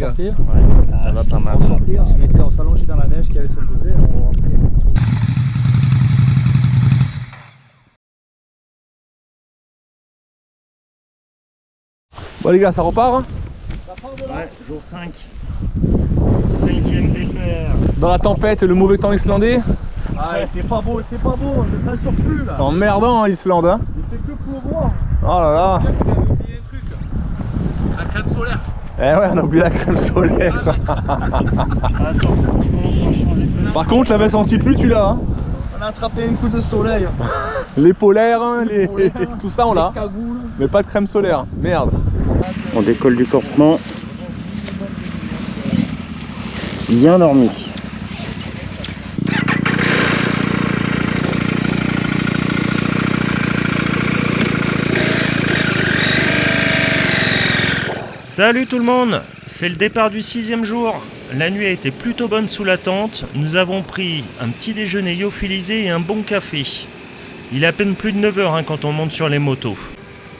gars. sortir. Ouais, ça va pas mal. On sortait, on s'allongeait dans la neige qu'il y avait sur le côté et on rentrait. Bon les gars, ça repart hein. Ouais, jour 5. 5e départ. Dans la tempête et le mauvais temps islandais. Ah, c'est pas beau, on ne s'en sort plus là. C'est emmerdant hein, l'Islande hein. Il fait que pleuvoir. Oh là là. On avait oublié un truc. La crème solaire. Eh ouais, on a oublié la crème solaire. Attends, je commence par changer de Par contre la veste anti-pluie tu l'as hein. On a attrapé un coup de soleil. Les polaires, hein, tout ça on l'a. Cagoule. Mais pas de crème solaire. Merde. On décolle du campement. Bien dormi. Salut tout le monde, c'est le départ du 6e jour. La nuit a été plutôt bonne sous la tente. Nous avons pris un petit déjeuner lyophilisé et un bon café. Il est à peine plus de 9h quand on monte sur les motos.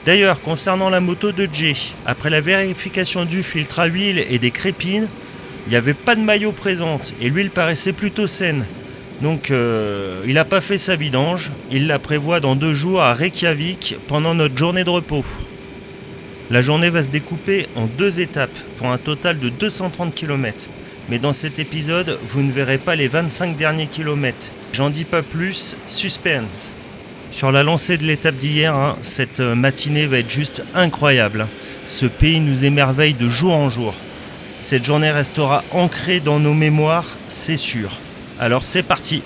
D'ailleurs, concernant la moto de Jay, après la vérification du filtre à huile et des crépines, il n'y avait pas de maillot présente et l'huile paraissait plutôt saine. Donc il n'a pas fait sa vidange, il la prévoit dans 2 jours à Reykjavik pendant notre journée de repos. La journée va se découper en 2 étapes pour un total de 230 km. Mais dans cet épisode, vous ne verrez pas les 25 derniers kilomètres. J'en dis pas plus, suspense. Sur la lancée de l'étape d'hier, cette matinée va être juste incroyable. Ce pays nous émerveille de jour en jour. Cette journée restera ancrée dans nos mémoires, c'est sûr. Alors c'est parti.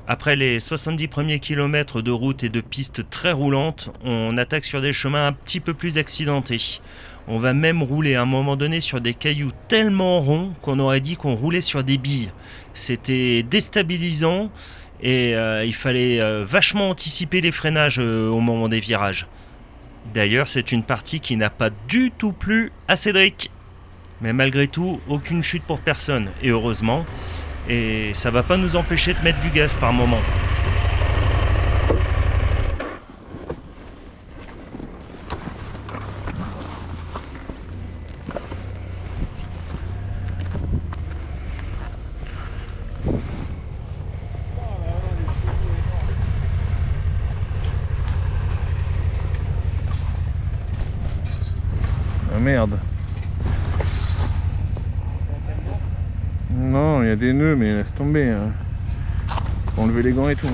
Après les 70 premiers kilomètres de route et de pistes très roulantes, on attaque sur des chemins un petit peu plus accidentés. On va même rouler à un moment donné sur des cailloux tellement ronds qu'on aurait dit qu'on roulait sur des billes. C'était déstabilisant et il fallait vachement anticiper les freinages au moment des virages. D'ailleurs, c'est une partie qui n'a pas du tout plu à Cédric. Mais malgré tout, aucune chute pour personne, et heureusement. Et ça va pas nous empêcher de mettre du gaz par moment. Ah merde. Non, il y a des nœuds, mais laisse tomber. Hein. Faut enlever les gants et tout.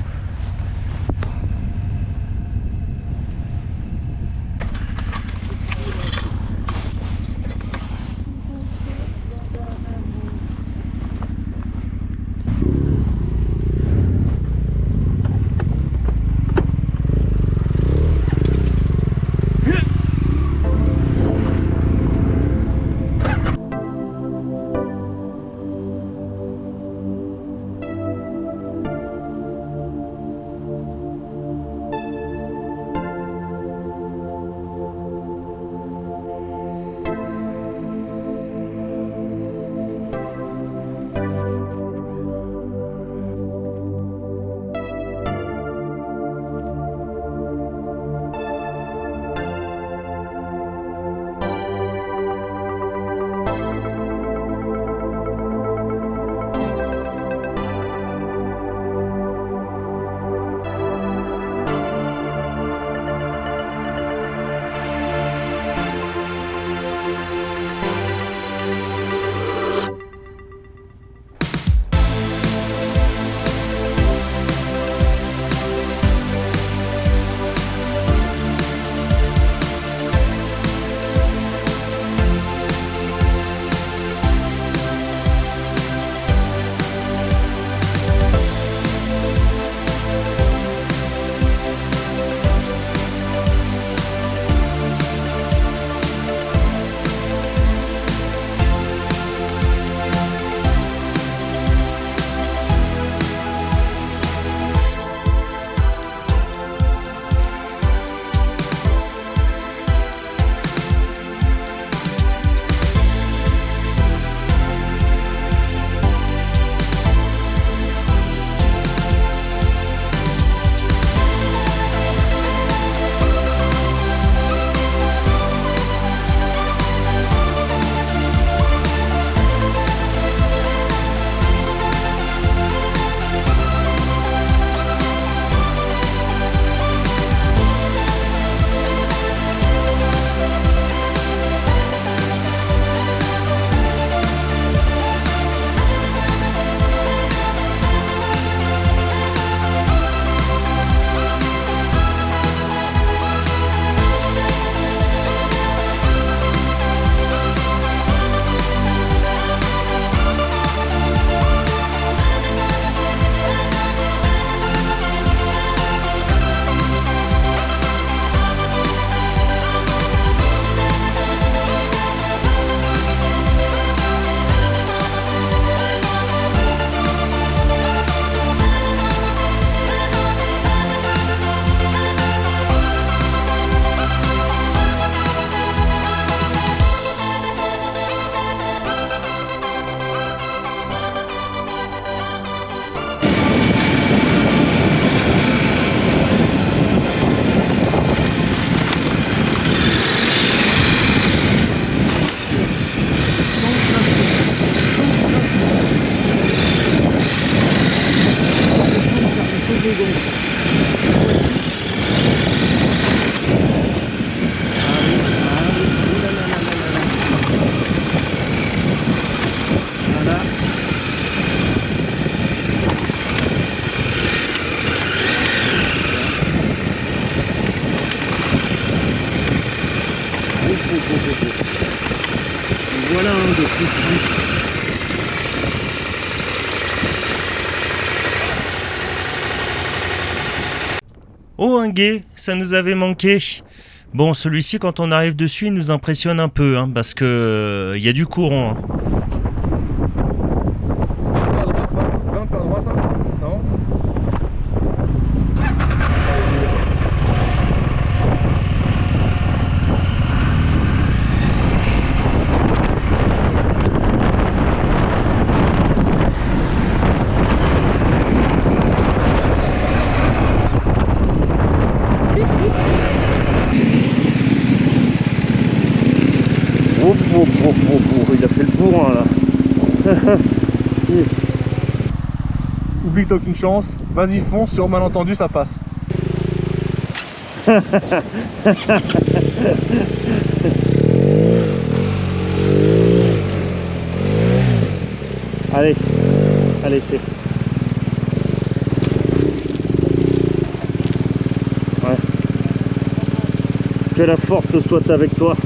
Voilà. Voilà un de plus. Oh, un gué, ça nous avait manqué. Bon, celui-ci, quand on arrive dessus, il nous impressionne un peu, hein, parce que y a du courant. Hein. Pas à droite, ça. Un peu à droite, ça. Non. Il a fait le bourrin là. Oublie que t'as aucune chance, vas-y fonce, sur malentendu ça passe. Allez, allez, c'est. Ouais. Que la force soit avec toi.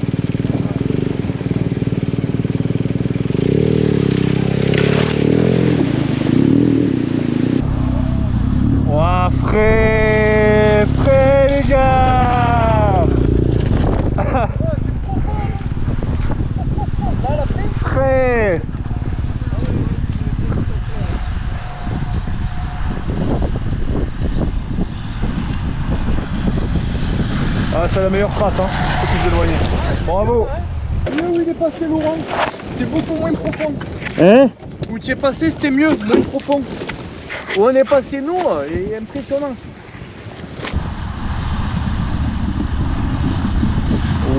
Ouah, frais les gars. Frais. Ah, c'est la meilleure trace, hein, faut plus éloigner. Bravo. Où il est passé Laurent? C'était beaucoup moins profond. Hein? Où tu es passé c'était mieux, moins profond. Où on est passé nous, il est impressionnant.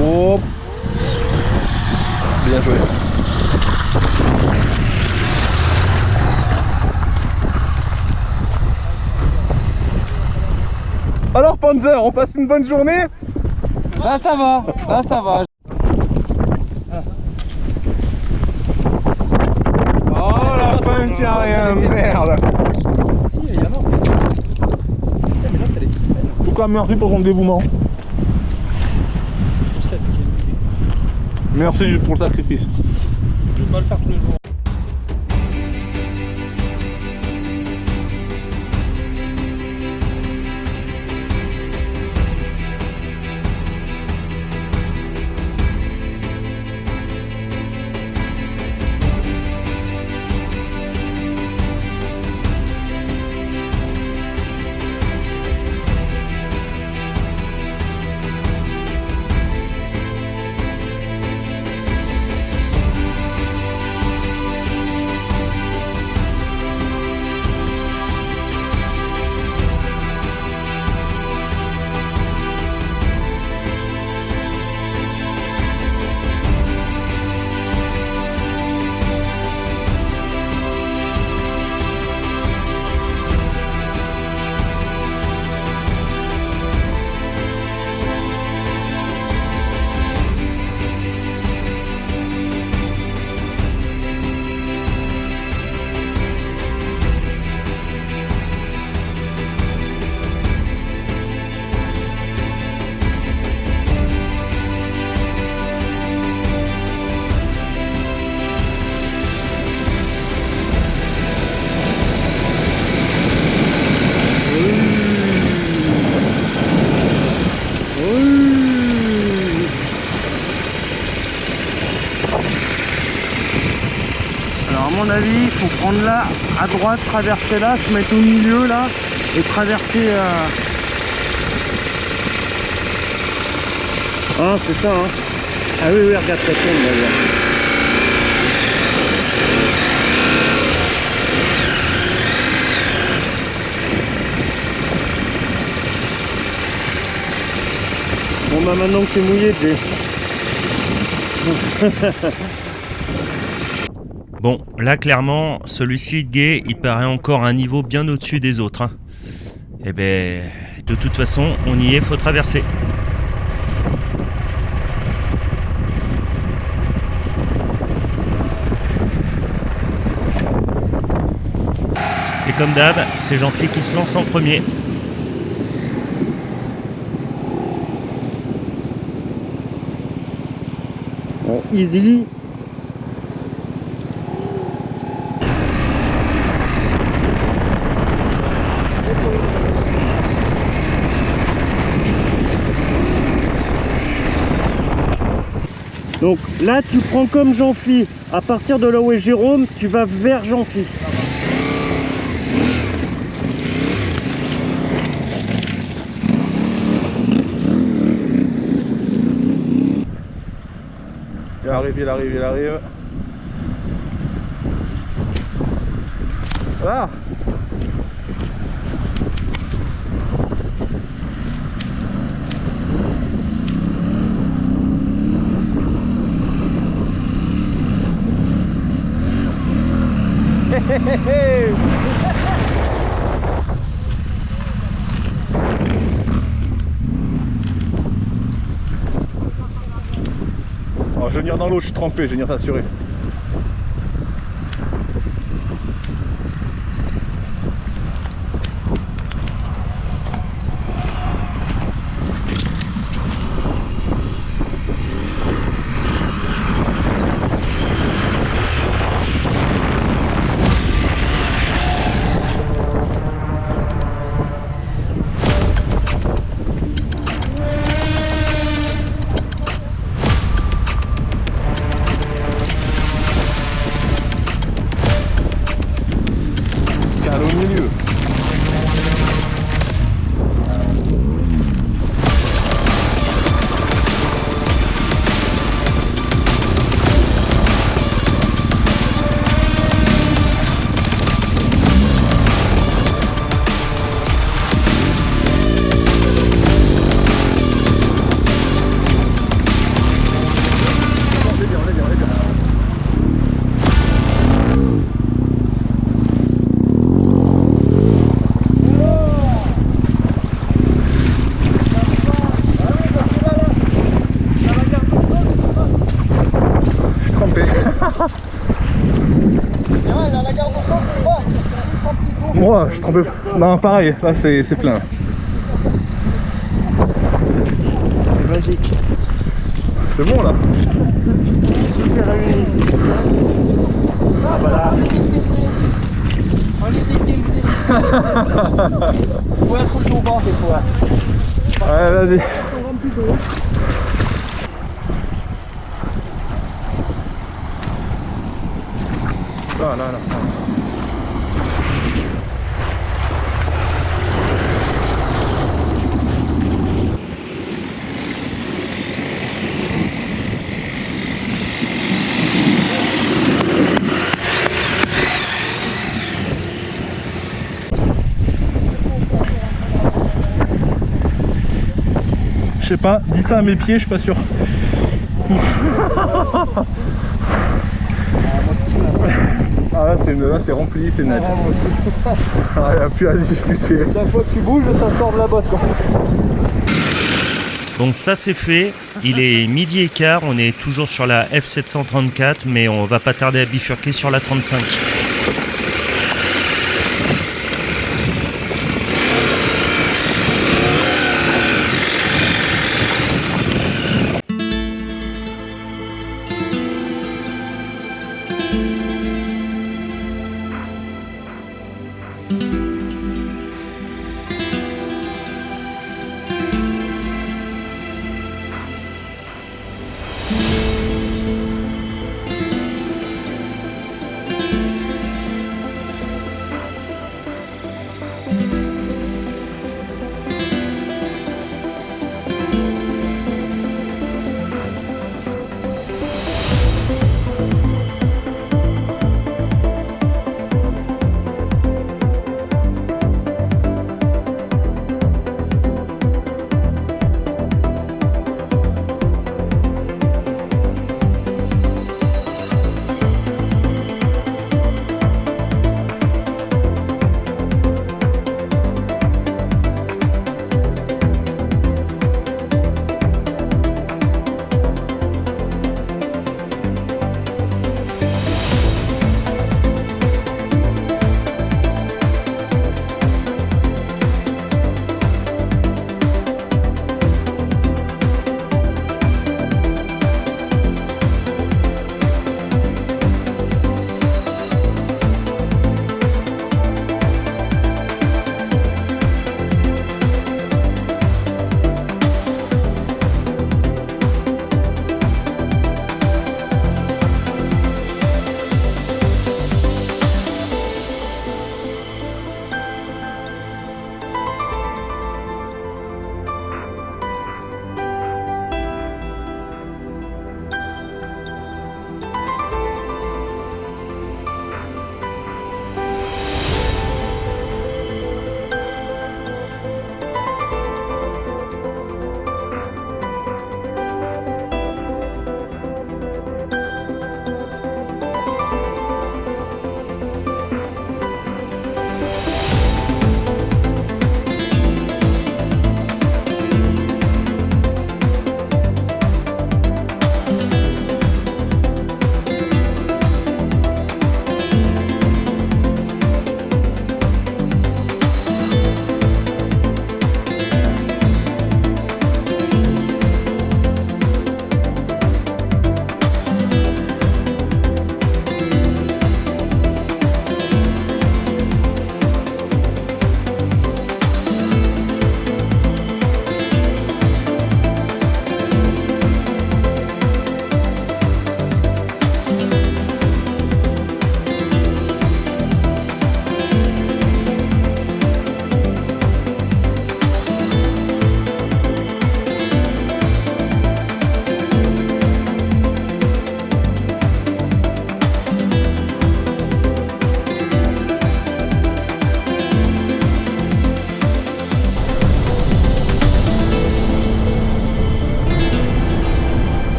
Oh. Bien joué. Alors Panzer, on passe une bonne journée? Là ça va, là ça va. Oh la fin qui a rien, merde. Si, il y en a. Putain, mais là, elle est toute belle. En tout cas, merci pour ton dévouement. Poussette qui est. Merci pour le sacrifice. Je vais pas le faire tous les jours. Alors à mon avis, il faut prendre là, à droite, traverser là, se mettre au milieu là, et traverser... Ah, c'est ça, hein. Ah oui, oui, regarde, ça tombe, là. Bon bah maintenant que t'es mouillé, t'es... Bon, là clairement, celui-ci de Gué, il paraît encore un niveau bien au-dessus des autres. Hein. Eh ben, de toute façon, on y est, faut traverser. Et comme d'hab, c'est Jean-Philippe qui se lance en premier. Bon, easy. Donc là, tu prends comme Jean-Phi. À partir de là où est Jérôme, tu vas vers Jean-Phi. Il arrive, il arrive, il arrive. Voilà. Alors, je vais venir dans l'eau, je suis trempé, je vais venir t'assurer. Au milieu. Moi, je trempe. Non, pareil, là c'est plein. C'est magique. C'est bon là. Super réuni. Ah voilà. On est déquilté. Faut être au bord des fois. Ouais, vas-y. Là. Je sais pas, dis ça à mes pieds, je suis pas sûr. Ah là c'est rempli, c'est net. Ah, il n'y a plus à discuter. Chaque fois que tu bouges, ça sort de la botte quoi. Donc ça c'est fait, il est 12h15, on est toujours sur la F734, mais on va pas tarder à bifurquer sur la 35.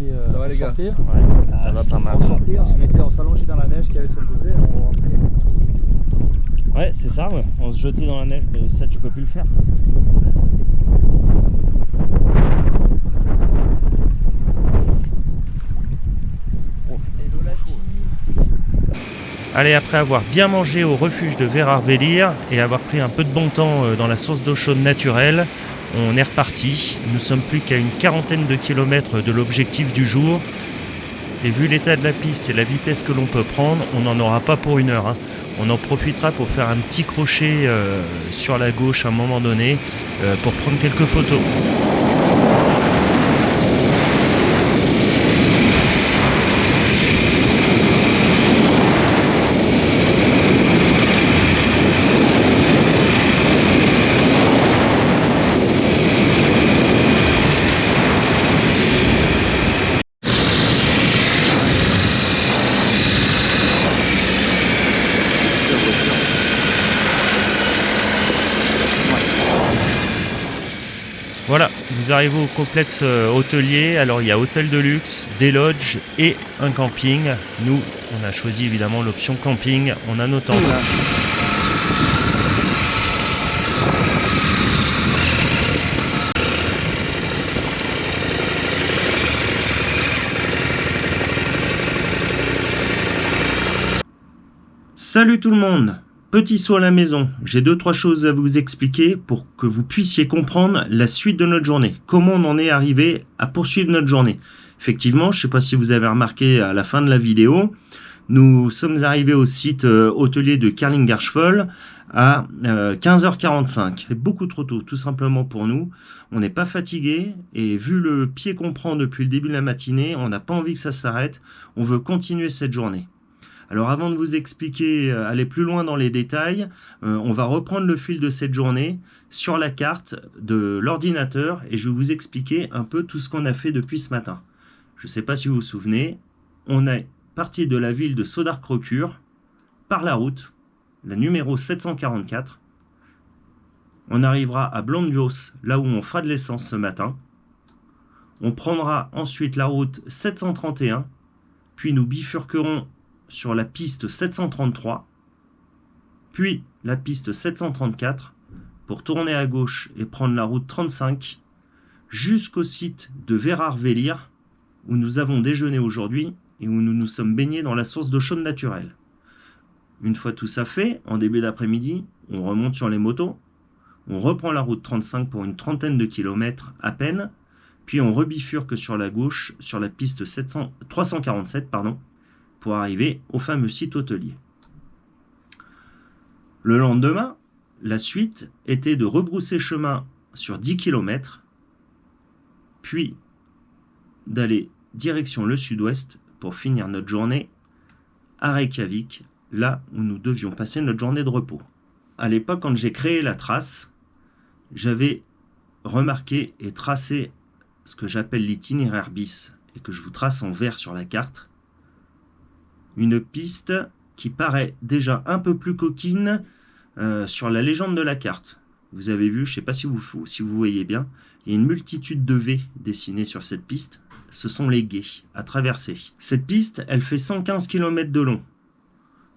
puis Ça va, on les gars? sortait. Ça va pas mal. On sortait, on s'allongeait dans la neige qu'il y avait sur le côté. On rentrait. Ouais, c'est ça, ouais. On se jetait dans la neige, mais ça, tu peux plus le faire, ça. Allez, après avoir bien mangé au refuge de Vérard-Vellir et avoir pris un peu de bon temps dans la source d'eau chaude naturelle, on est reparti. Nous sommes plus qu'à une quarantaine de kilomètres de l'objectif du jour. Et vu l'état de la piste et la vitesse que l'on peut prendre, on n'en aura pas pour 1 heure. On en profitera pour faire un petit crochet sur la gauche à un moment donné pour prendre quelques photos. Voilà, vous arrivez au complexe hôtelier. Alors il y a hôtel de luxe, des lodges et un camping. Nous, on a choisi évidemment l'option camping. On a nos tentes. Salut tout le monde! Petit saut à la maison, j'ai 2-3 choses à vous expliquer pour que vous puissiez comprendre la suite de notre journée. Comment on en est arrivé à poursuivre notre journée. Effectivement, je ne sais pas si vous avez remarqué à la fin de la vidéo, nous sommes arrivés au site hôtelier de Kerlingerschwol à 15h45. C'est beaucoup trop tôt, tout simplement pour nous. On n'est pas fatigué et vu le pied qu'on prend depuis le début de la matinée, on n'a pas envie que ça s'arrête. On veut continuer cette journée. Alors avant de vous expliquer, aller plus loin dans les détails, on va reprendre le fil de cette journée sur la carte de l'ordinateur et je vais vous expliquer un peu tout ce qu'on a fait depuis ce matin. Je ne sais pas si vous vous souvenez, on est parti de la ville de Sodarkrokur par la route, la numéro 744. On arrivera à Blönduós, là où on fera de l'essence ce matin. On prendra ensuite la route 731, puis nous bifurquerons sur la piste 733, puis la piste 734 pour tourner à gauche et prendre la route 35 jusqu'au site de Vérard-Vellir où nous avons déjeuné aujourd'hui et où nous nous sommes baignés dans la source d'eau chaude naturelle. Une fois tout ça fait, en début d'après-midi, on remonte sur les motos, on reprend la route 35 pour une trentaine de kilomètres à peine, puis on rebifurque sur la gauche sur la piste 347, pour arriver au fameux site hôtelier. Le lendemain, la suite était de rebrousser chemin sur 10 km, puis d'aller direction le sud-ouest pour finir notre journée à Reykjavik, là où nous devions passer notre journée de repos. À l'époque, quand j'ai créé la trace, j'avais remarqué et tracé ce que j'appelle l'itinéraire bis et que je vous trace en vert sur la carte. Une piste qui paraît déjà un peu plus coquine sur la légende de la carte. Vous avez vu, je ne sais pas si vous voyez bien, il y a une multitude de V dessinés sur cette piste. Ce sont les gués à traverser. Cette piste, elle fait 115 km de long.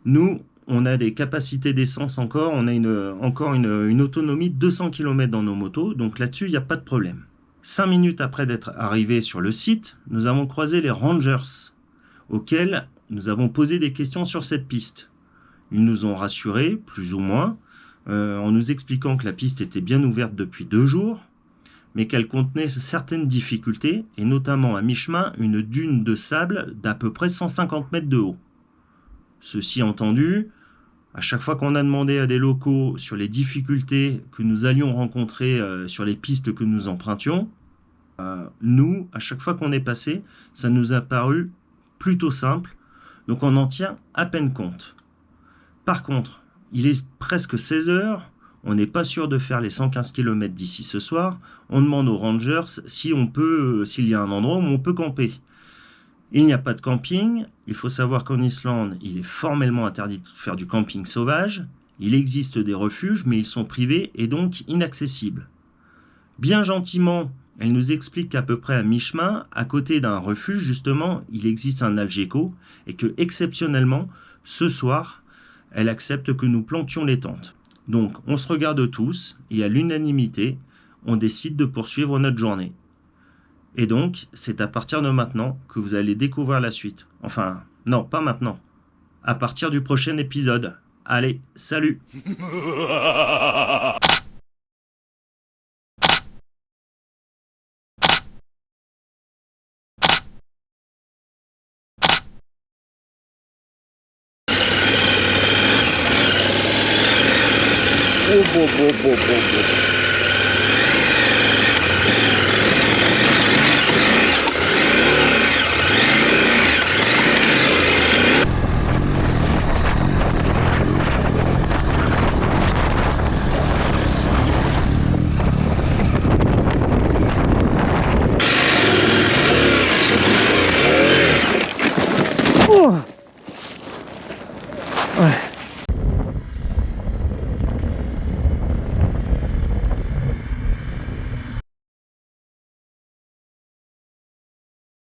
Nous, on a des capacités d'essence encore, on a encore une autonomie de 200 km dans nos motos, donc là-dessus, il n'y a pas de problème. 5 minutes après d'être arrivés sur le site, nous avons croisé les rangers, auxquels nous avons posé des questions sur cette piste. Ils nous ont rassurés, plus ou moins, en nous expliquant que la piste était bien ouverte depuis 2 jours, mais qu'elle contenait certaines difficultés, et notamment à mi-chemin, une dune de sable d'à peu près 150 mètres de haut. Ceci entendu, à chaque fois qu'on a demandé à des locaux sur les difficultés que nous allions rencontrer sur les pistes que nous empruntions, nous, à chaque fois qu'on est passé, ça nous a paru plutôt simple, donc on en tient à peine compte. Par contre, il est presque 16 heures, on n'est pas sûr de faire les 115 km d'ici ce soir, on demande aux rangers s'il y a un endroit où on peut camper. Il n'y a pas de camping, il faut savoir qu'en Islande, il est formellement interdit de faire du camping sauvage, il existe des refuges, mais ils sont privés et donc inaccessibles. Bien gentiment, Elle nous explique qu'à peu près à mi-chemin, à côté d'un refuge justement, il existe un Algeco et que exceptionnellement, ce soir, elle accepte que nous plantions les tentes. Donc on se regarde tous et à l'unanimité, on décide de poursuivre notre journée. Et donc, c'est à partir de maintenant que vous allez découvrir la suite. Enfin, non, pas maintenant. À partir du prochain épisode. Allez, salut!